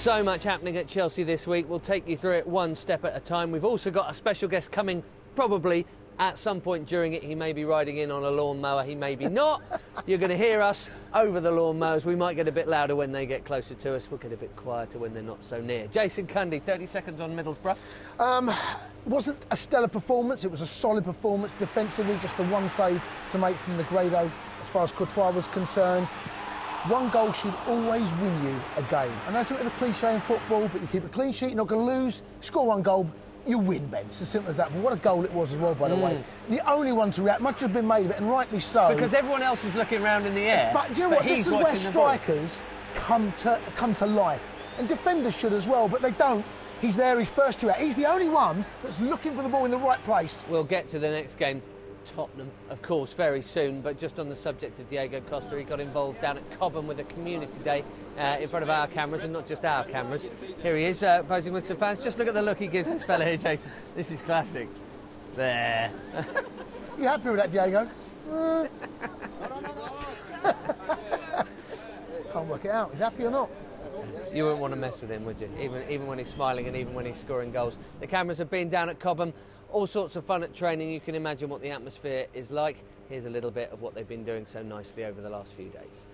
So much happening at Chelsea this week. We'll take you through it one step at a time. We've also got a special guest coming probably at some point during it. He may be riding in on a lawnmower, he may be not. You're going to hear us over the lawnmowers. We might get a bit louder when they get closer to us. We'll get a bit quieter when they're not so near. Jason Cundy, 30 seconds on Middlesbrough. It wasn't a stellar performance, it was a solid performance. Defensively, just the one save to make from the Grado as far as Courtois was concerned. One goal should always win you a game. I know it's a bit of a cliche in football, but you keep a clean sheet, you're not going to lose. Score one goal, you win, Ben. It's as simple as that. But what a goal it was as well, by the way. The only one to react, much has been made of it, and rightly so. Because everyone else is looking around in the air. But do you know what? This is where strikers come to life. And defenders should as well, but they don't. He's there, he's first to out. He's the only one that's looking for the ball in the right place. We'll get to the next game. Tottenham, of course, very soon, but just on the subject of Diego Costa, he got involved down at Cobham with a community day in front of our cameras, and not just our cameras. Here he is, posing with some fans. Just look at the look he gives this fella here, Jason. This is classic. There. You happy with that, Diego? Can't work it out. Is happy or not? You wouldn't want to mess with him, would you? Even when he's smiling and even when he's scoring goals. The cameras have been down at Cobham. All sorts of fun at training. You can imagine what the atmosphere is like. Here's a little bit of what they've been doing so nicely over the last few days.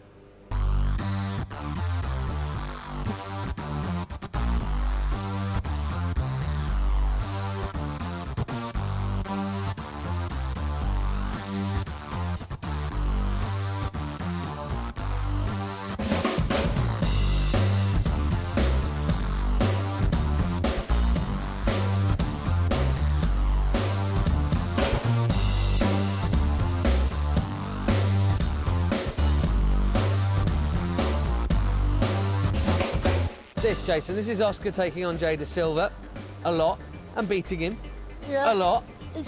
Jason, this is Oscar taking on Jay Da Silva a lot and beating him a lot.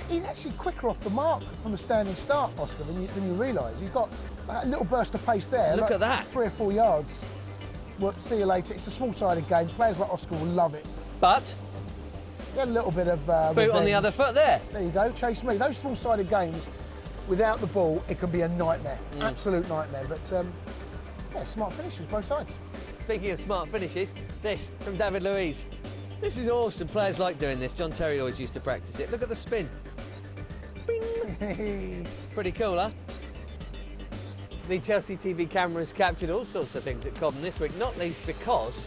He's actually quicker off the mark from a standing start, Oscar, than you realise. He's got a little burst of pace there. Look at that. 3 or 4 yards. Well, see you later. It's a small-sided game. Players like Oscar will love it. But he had a little bit of boot revenge. On the other foot there. There you go. Chase me. Those small-sided games, without the ball, it can be a nightmare. Absolute nightmare. But yeah, smart finishes both sides. Speaking of smart finishes, this from David Luiz. This is awesome. Players like doing this. John Terry always used to practice it. Look at the spin. Bing. Pretty cool, huh? The Chelsea TV cameras captured all sorts of things at Cobham this week, not least because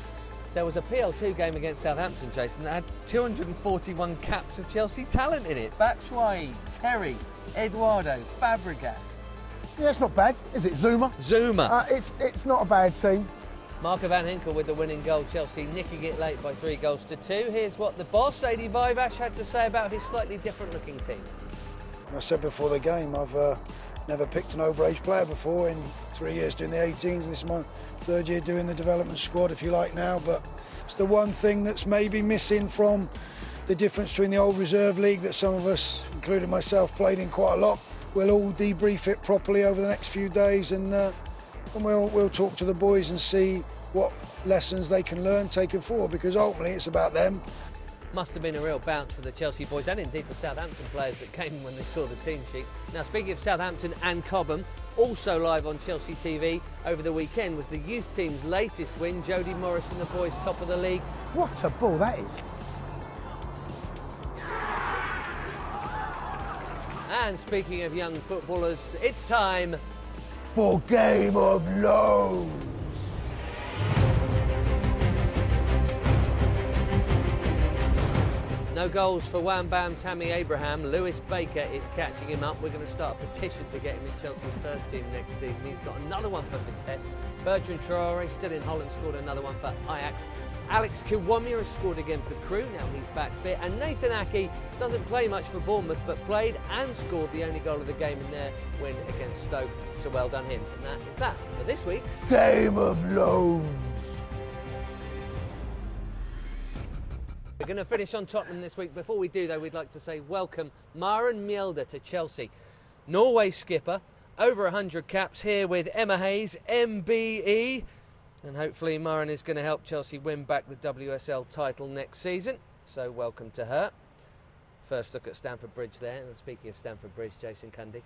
there was a PL2 game against Southampton, Jason, that had 241 caps of Chelsea talent in it. Batshuayi, Terry, Eduardo, Fabregas. Yeah, it's not bad, is it? Zuma. It's not a bad team. Marco van Ginkel with the winning goal. Chelsea nicking it late by 3-2. Here's what the boss, Adi Vivash, had to say about his slightly different looking team. I said before the game, I've never picked an overage player before in 3 years doing the 18s. This is my 3rd year doing the development squad, if you like now, but it's the one thing that's maybe missing from the difference between the old reserve league that some of us, including myself, played in quite a lot. We'll all debrief it properly over the next few days, and we'll talk to the boys and see what lessons they can learn taking forward, because ultimately it's about them. Must have been a real bounce for the Chelsea boys and indeed the Southampton players that came when they saw the team sheets. Now, speaking of Southampton and Cobham, also live on Chelsea TV over the weekend was the youth team's latest win. Jody Morris and the boys top of the league. What a ball that is. And speaking of young footballers, it's time for Game of Lows. No goals for Wham Bam Tammy Abraham. Lewis Baker is catching him up. We're going to start a petition to get him in Chelsea's first team next season. He's got another one for Vitesse. Bertrand Traore, still in Holland, scored another one for Ajax. Alex Kiwomya has scored again for Crewe. Now he's back fit. And Nathan Aki doesn't play much for Bournemouth, but played and scored the only goal of the game in their win against Stoke. So well done him. And that is that for this week's Game of Lows. We're going to finish on Tottenham this week. Before we do, though, we'd like to say welcome Maren Mjelde to Chelsea. Norway skipper, over 100 caps here with Emma Hayes, MBE. And hopefully Maren is going to help Chelsea win back the WSL title next season. So welcome to her. First look at Stamford Bridge there. And speaking of Stamford Bridge, Jason Cundy.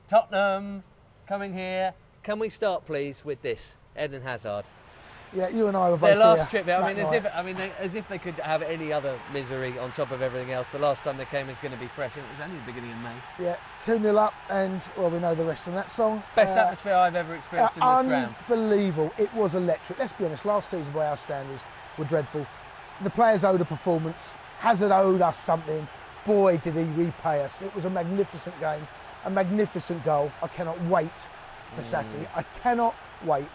Tottenham coming here. Can we start, please, with this? Eden Hazard. Yeah, you and I were both Their last here trip, that as if they could have any other misery on top of everything else. The last time they came is going to be fresh, and it was only the beginning of May. Yeah, 2-0 up, and, well, we know the rest of that song. Best atmosphere I've ever experienced in this ground. Unbelievable. It was electric. Let's be honest, last season by our standards were dreadful. The players owed a performance. Hazard owed us something. Boy, did he repay us. It was a magnificent game, a magnificent goal. I cannot wait for Saturday. I cannot wait.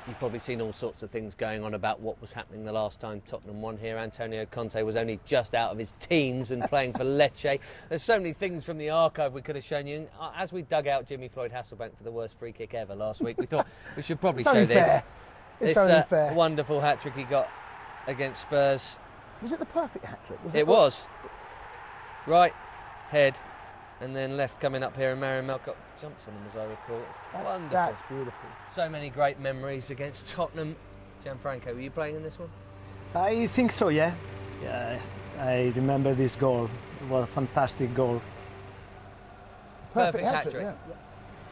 You've probably seen all sorts of things going on about what was happening the last time Tottenham won here. Antonio Conte was only just out of his teens and playing for Lecce. There's so many things from the archive we could have shown you. As we dug out Jimmy Floyd Hasselbank for the worst free kick ever last week, we thought we should probably show this. It's only fair. Wonderful hat-trick he got against Spurs. Was it the perfect hat-trick? It was. Right, head, and then left coming up here, and Marion Melcott jumps on him, as I recall. That's beautiful. So many great memories against Tottenham. Gianfranco, were you playing in this one? I think so, yeah. I remember this goal. It was a fantastic goal. Perfect hat-trick, yeah.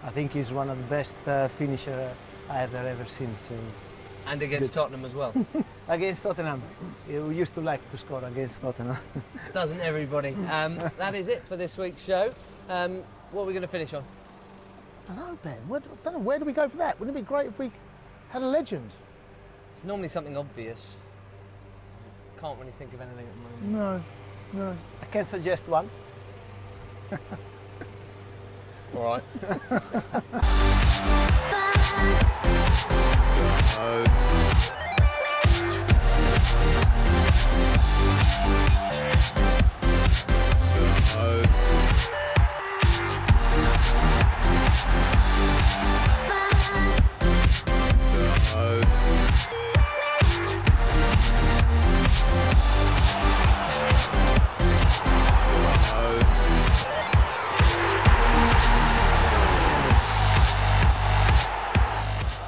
I think he's one of the best finishers I have ever seen. So. And against Tottenham as well. Against Tottenham. We used to like to score against Tottenham. Doesn't everybody? That is it for this week's show. What are we going to finish on? I don't know, Ben. I don't know, where do we go for that? Wouldn't it be great if we had a legend? It's normally something obvious. Can't really think of anything at the moment. No. I can suggest one. All right.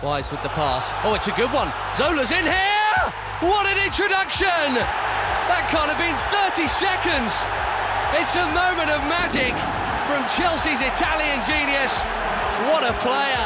Wise with the pass. Oh, it's a good one. Zola's in here! What an introduction! That can't have been 30 seconds. It's a moment of magic from Chelsea's Italian genius. What a player.